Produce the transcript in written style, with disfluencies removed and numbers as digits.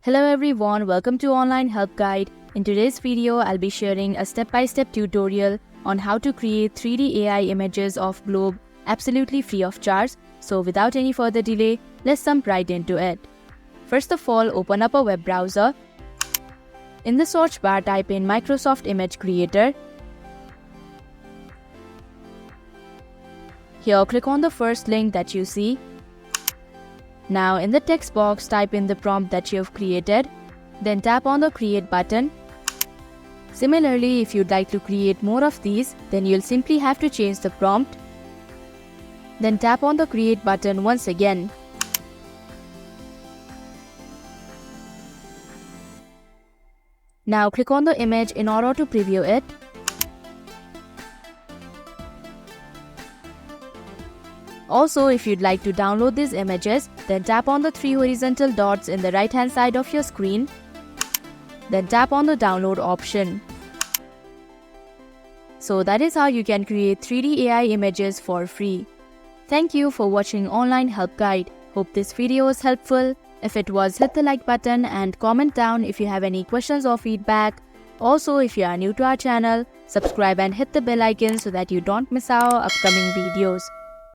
Hello everyone, welcome to Online Help Guide. In today's video, I'll be sharing a step-by-step tutorial on how to create 3D AI images of globe absolutely free of charge. So without any further delay, let's jump right into it. First of all, open up a web browser. In the search bar, type in Microsoft Image Creator. Here, click on the first link that you see. Now in the text box, type in the prompt that you have created, then tap on the create button. Similarly, if you'd like to create more of these, then you'll simply have to change the prompt. Then tap on the create button once again. Now click on the image in order to preview it. Also, if you'd like to download these images, then tap on the 3 horizontal dots in the right hand side of your screen. Then tap on the download option. So that is how you can create 3D AI images for free. Thank you for watching Online Help Guide. Hope this video was helpful. If it was, hit the like button and comment down if you have any questions or feedback. Also, if you are new to our channel, subscribe and hit the bell icon so that you don't miss our upcoming videos.